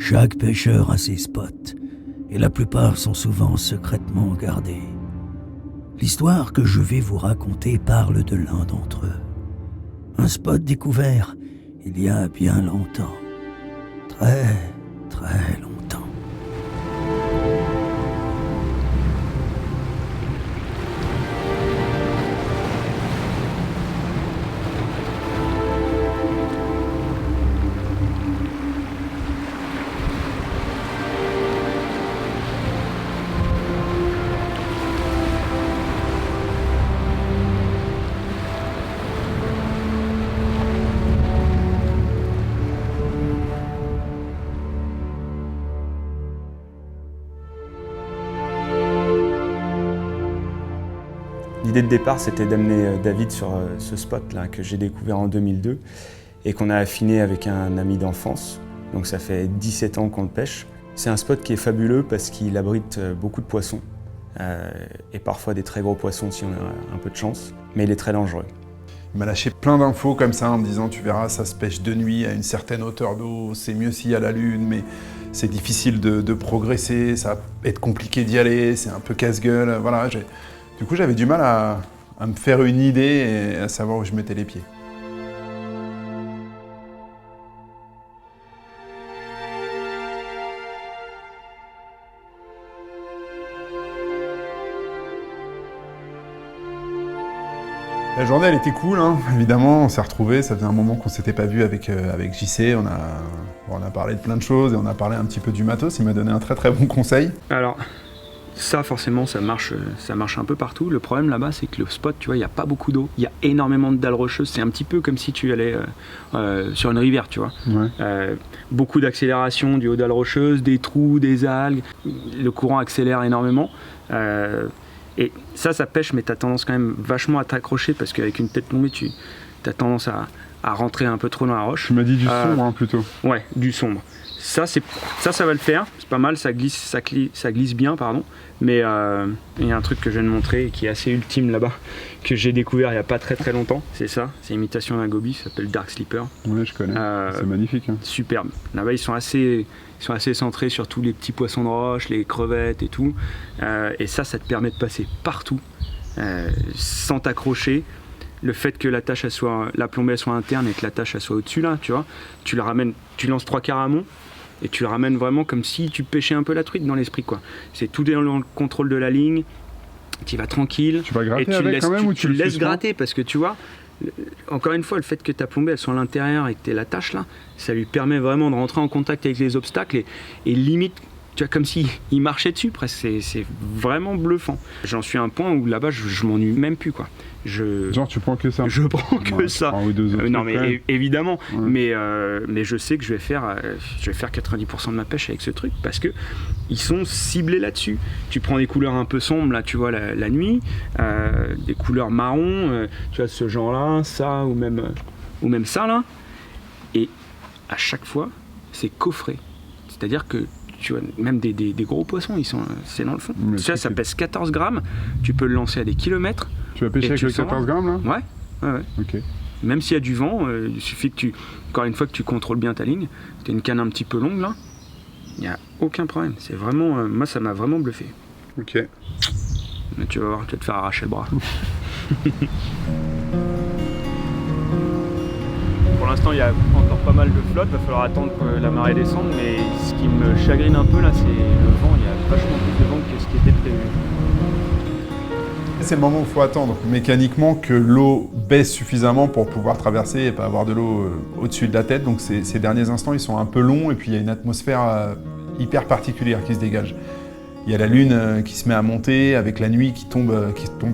Chaque pêcheur a ses spots, et la plupart sont souvent secrètement gardés. L'histoire que je vais vous raconter parle de l'un d'entre eux. Un spot découvert il y a bien longtemps. Très, très longtemps. L'idée de départ, c'était d'amener David sur ce spot-là que j'ai découvert en 2002 et qu'on a affiné avec un ami d'enfance. Donc ça fait 17 ans qu'on le pêche. C'est un spot qui est fabuleux parce qu'il abrite beaucoup de poissons et parfois des très gros poissons si on a un peu de chance, mais il est très dangereux. Il m'a lâché plein d'infos comme ça en me disant tu verras, ça se pêche de nuit à une certaine hauteur d'eau, c'est mieux s'il y a la lune, mais c'est difficile de progresser, ça va être compliqué d'y aller, c'est un peu casse-gueule, voilà. Du coup, j'avais du mal à me faire une idée et à savoir où je mettais les pieds. La journée, elle était cool, hein. Évidemment, on s'est retrouvés, ça faisait un moment qu'on s'était pas vu avec JC, on a parlé de plein de choses et on a parlé un petit peu du matos, il m'a donné un très très bon conseil. Alors, ça forcément ça marche un peu partout. Le problème là-bas c'est que le spot, tu vois, il n'y a pas beaucoup d'eau. Il y a énormément de dalles rocheuses. C'est un petit peu comme si tu allais sur une rivière, tu vois. Ouais. Beaucoup d'accélération du haut dalles rocheuses, des trous, des algues. Le courant accélère énormément. Et ça pêche, mais tu as tendance quand même vachement à t'accrocher parce qu'avec une tête tombée, tu as tendance à rentrer un peu trop dans la roche. Tu m'as dit du sombre hein, plutôt. Ouais, du sombre. Ça va le faire, c'est pas mal, ça glisse bien, pardon. Mais il y a un truc que je viens de montrer et qui est assez ultime là-bas, que j'ai découvert il n'y a pas très très longtemps. C'est ça, c'est imitation d'un goby, ça s'appelle Dark Sleeper. Ouais, je connais, c'est magnifique. Hein. Superbe. Là-bas, ils sont assez centrés sur tous les petits poissons de roche, les crevettes et tout. Et ça te permet de passer partout, sans t'accrocher. Le fait que la plombée soit interne et que la tâche elle soit au-dessus là, tu vois, tu la ramènes, tu lances 3 quarts amont et tu la ramènes vraiment comme si tu pêchais un peu la truite dans l'esprit quoi. C'est tout dans le contrôle de la ligne, tu vas tranquille. Tu vas gratter et tu avec laisses, quand même ou tu le laisses gratter parce que tu vois, encore une fois, le fait que ta plombée elle soit à l'intérieur et que tu aies la tâche là, ça lui permet vraiment de rentrer en contact avec les obstacles et limite. Tu vois, comme s'il marchait dessus, presque. C'est vraiment bluffant. J'en suis à un point où là-bas, je m'ennuie même plus, quoi. Genre, tu prends que ça? Je prends que ça. Non, mais évidemment. Ouais. Mais je sais que je vais faire 90% de ma pêche avec ce truc parce que ils sont ciblés là-dessus. Tu prends des couleurs un peu sombres, là, tu vois, la nuit, des couleurs marron, tu vois, ce genre-là, ça, ou même ça, là. Et à chaque fois, c'est coffré. C'est-à-dire que tu vois, même des gros poissons, c'est dans le fond. Ça pèse 14 grammes, tu peux le lancer à des kilomètres. Tu vas pêcher avec le 14 grammes là? Ouais. Ok. Même s'il y a du vent, il suffit que encore une fois que tu contrôles bien ta ligne, tu as une canne un petit peu longue là, il n'y a aucun problème. C'est vraiment, moi ça m'a vraiment bluffé. Ok. Mais tu vas voir, tu vas te faire arracher le bras. Pour l'instant, il y a encore pas mal de flotte, il va falloir attendre que la marée descende, mais ce qui me chagrine un peu là, c'est le vent. Il y a vachement plus de vent que ce qui était prévu. C'est le moment où il faut attendre mécaniquement que l'eau baisse suffisamment pour pouvoir traverser et pas avoir de l'eau au-dessus de la tête. Donc ces derniers instants, ils sont un peu longs et puis il y a une atmosphère hyper particulière qui se dégage. Il y a la lune qui se met à monter avec la nuit qui tombe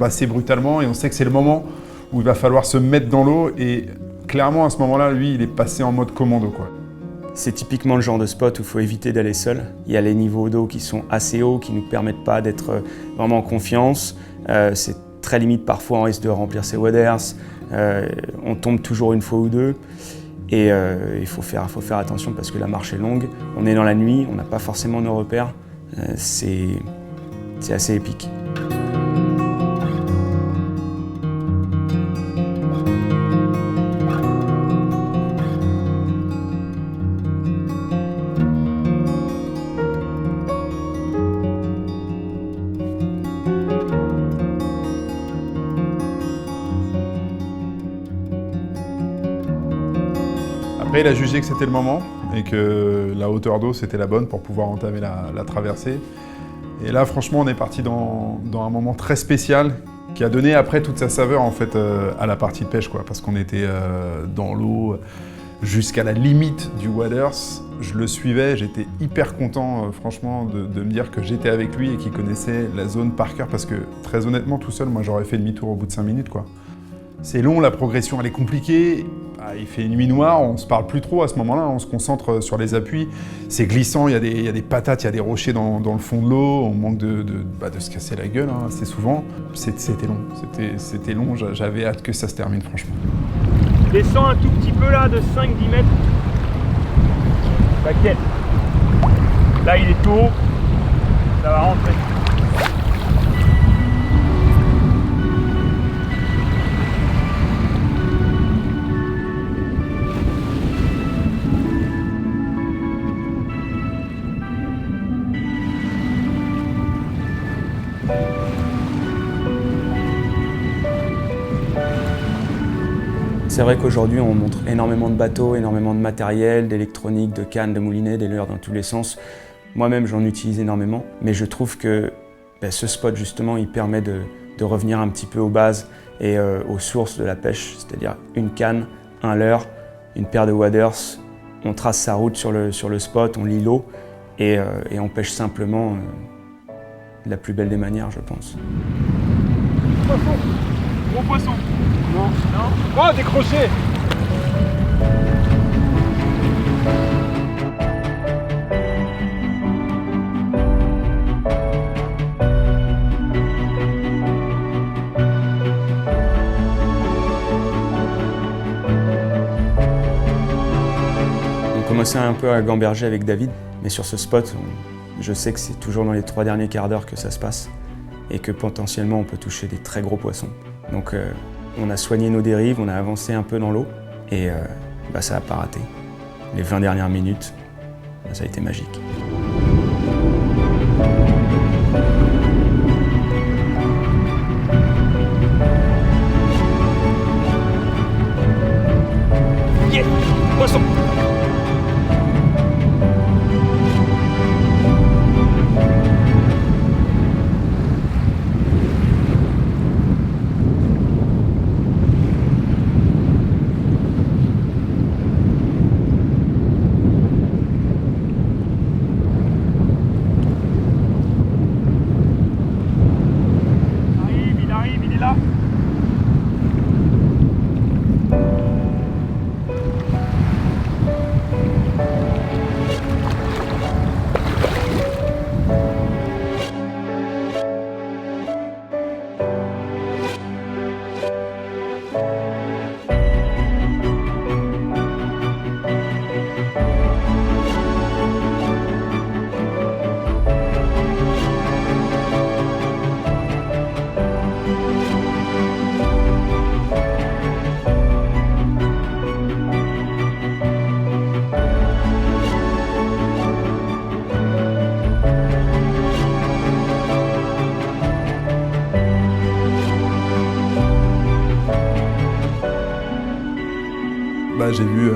assez brutalement et on sait que c'est le moment où il va falloir se mettre dans l'eau et clairement, à ce moment-là, lui, il est passé en mode commando, quoi. C'est typiquement le genre de spot où il faut éviter d'aller seul. Il y a les niveaux d'eau qui sont assez hauts, qui ne nous permettent pas d'être vraiment en confiance. C'est très limite parfois, on risque de remplir ses waders. On tombe toujours une fois ou deux. Et il faut faire attention parce que la marche est longue. On est dans la nuit, on n'a pas forcément nos repères. C'est assez épique. Après, il a jugé que c'était le moment et que la hauteur d'eau, c'était la bonne pour pouvoir entamer la traversée. Et là, franchement, on est parti dans un moment très spécial qui a donné après toute sa saveur en fait à la partie de pêche, quoi, parce qu'on était dans l'eau jusqu'à la limite du waders. Je le suivais, j'étais hyper content franchement de me dire que j'étais avec lui et qu'il connaissait la zone par cœur, parce que très honnêtement, tout seul, moi j'aurais fait demi-tour au bout de 5 minutes, quoi. C'est long, la progression elle est compliquée, il fait nuit noire, on se parle plus trop à ce moment-là, on se concentre sur les appuis, c'est glissant, il y a des patates, il y a des rochers dans le fond de l'eau, on manque de se casser la gueule assez souvent. C'était long, c'était long, j'avais hâte que ça se termine franchement. Descends un tout petit peu là, de 5-10 mètres. T'inquiète. Là il est tôt, ça va rentrer. C'est vrai qu'aujourd'hui, on montre énormément de bateaux, énormément de matériel, d'électronique, de cannes, de moulinets, des leurres dans tous les sens. Moi-même, j'en utilise énormément, mais je trouve que ce spot, justement, il permet de revenir un petit peu aux bases et aux sources de la pêche, c'est-à-dire une canne, un leurre, une paire de waders. On trace sa route sur le spot, on lit l'eau et on pêche simplement de la plus belle des manières, je pense. Poisson. Gros poisson. Non. Non. Oh, décroché. On commençait un peu à gamberger avec David, mais sur ce spot, je sais que c'est toujours dans les 3 derniers quarts d'heure que ça se passe et que potentiellement on peut toucher des très gros poissons. Donc on a soigné nos dérives, on a avancé un peu dans l'eau et ça n'a pas raté. Les 20 dernières minutes, ça a été magique. Yeah, poisson. Il est là. J'ai vu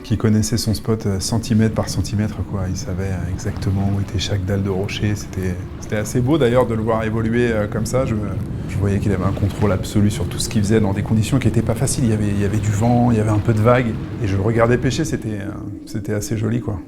qu'il connaissait son spot centimètre par centimètre, quoi. Il savait exactement où était chaque dalle de rocher. C'était assez beau d'ailleurs de le voir évoluer comme ça. Je voyais qu'il avait un contrôle absolu sur tout ce qu'il faisait dans des conditions qui n'étaient pas faciles. Il y avait du vent, il y avait un peu de vagues. Et je le regardais pêcher, c'était assez joli, quoi.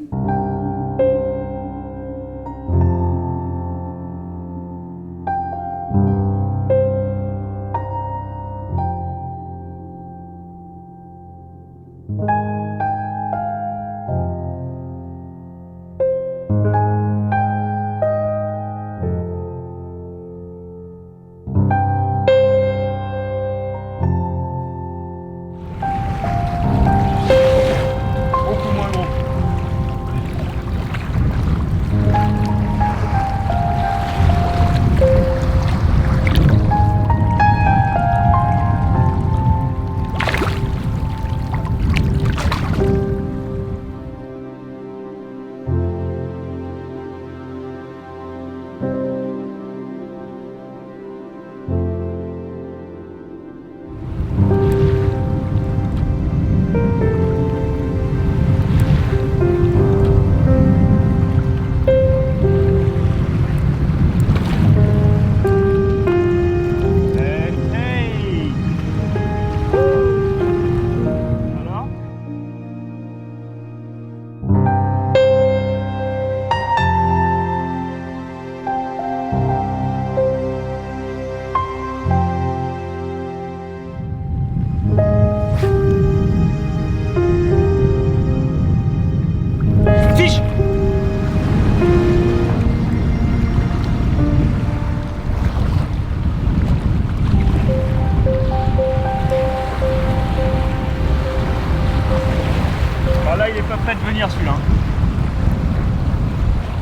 pas prêt de venir celui-là.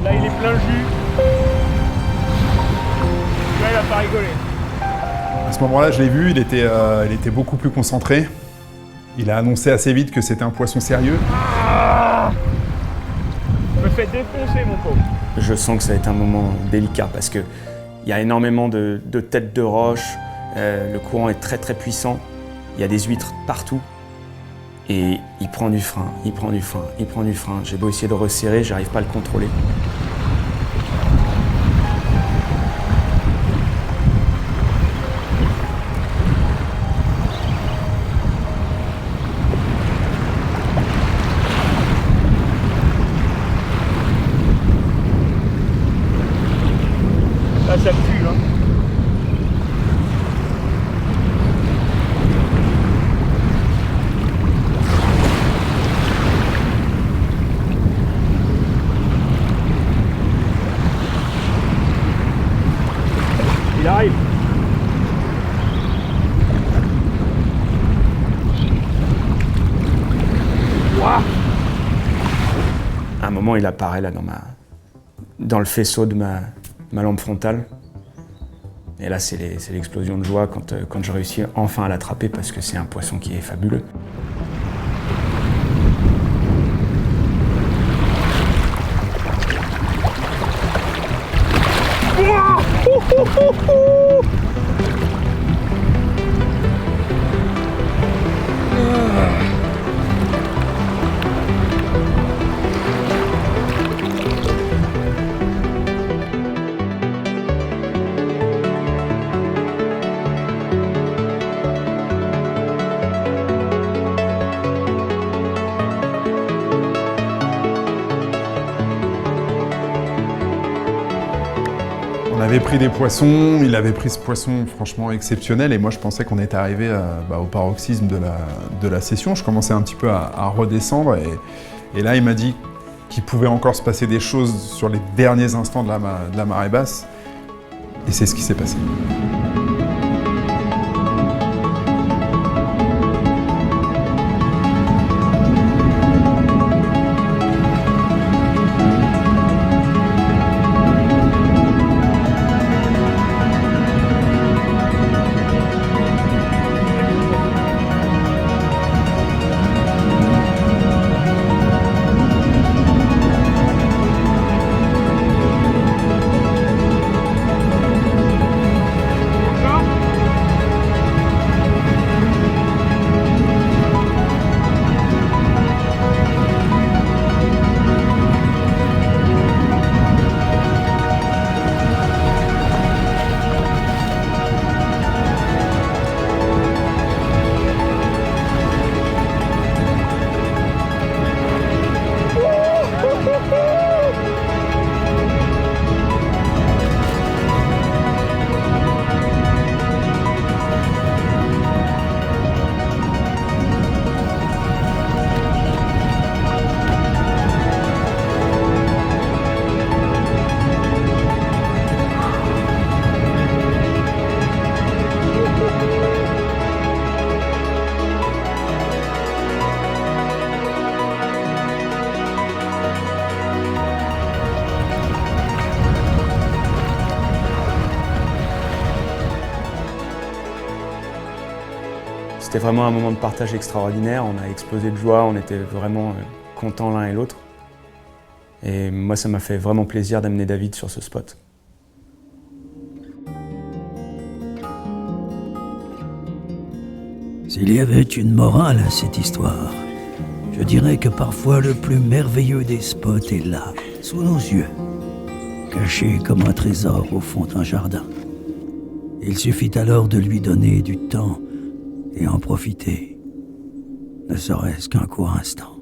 Là il est plein jus. Là il a pas rigolé. À ce moment-là, je l'ai vu, il était beaucoup plus concentré. Il a annoncé assez vite que c'était un poisson sérieux. Je me fais défoncer mon pauvre. Je sens que ça va être un moment délicat parce qu'il y a énormément de têtes de roche, le courant est très très puissant, il y a des huîtres partout. Et il prend du frein, il prend du frein, il prend du frein. J'ai beau essayer de resserrer, j'arrive pas à le contrôler. Là ça pue hein. Il arrive. Ouah. À un moment, il apparaît là dans le faisceau de ma lampe frontale. Et là, c'est l'explosion de joie quand je réussis enfin à l'attraper parce que c'est un poisson qui est fabuleux. On avait pris des poissons, il avait pris ce poisson franchement exceptionnel et moi je pensais qu'on était arrivé au paroxysme de la session. Je commençais un petit peu à redescendre et là il m'a dit qu'il pouvait encore se passer des choses sur les derniers instants de la marée basse et c'est ce qui s'est passé. C'était vraiment un moment de partage extraordinaire, on a explosé de joie, on était vraiment contents l'un et l'autre. Et moi, ça m'a fait vraiment plaisir d'amener David sur ce spot. S'il y avait une morale à cette histoire, je dirais que parfois le plus merveilleux des spots est là, sous nos yeux, caché comme un trésor au fond d'un jardin. Il suffit alors de lui donner du temps et en profiter, ne serait-ce qu'un court instant.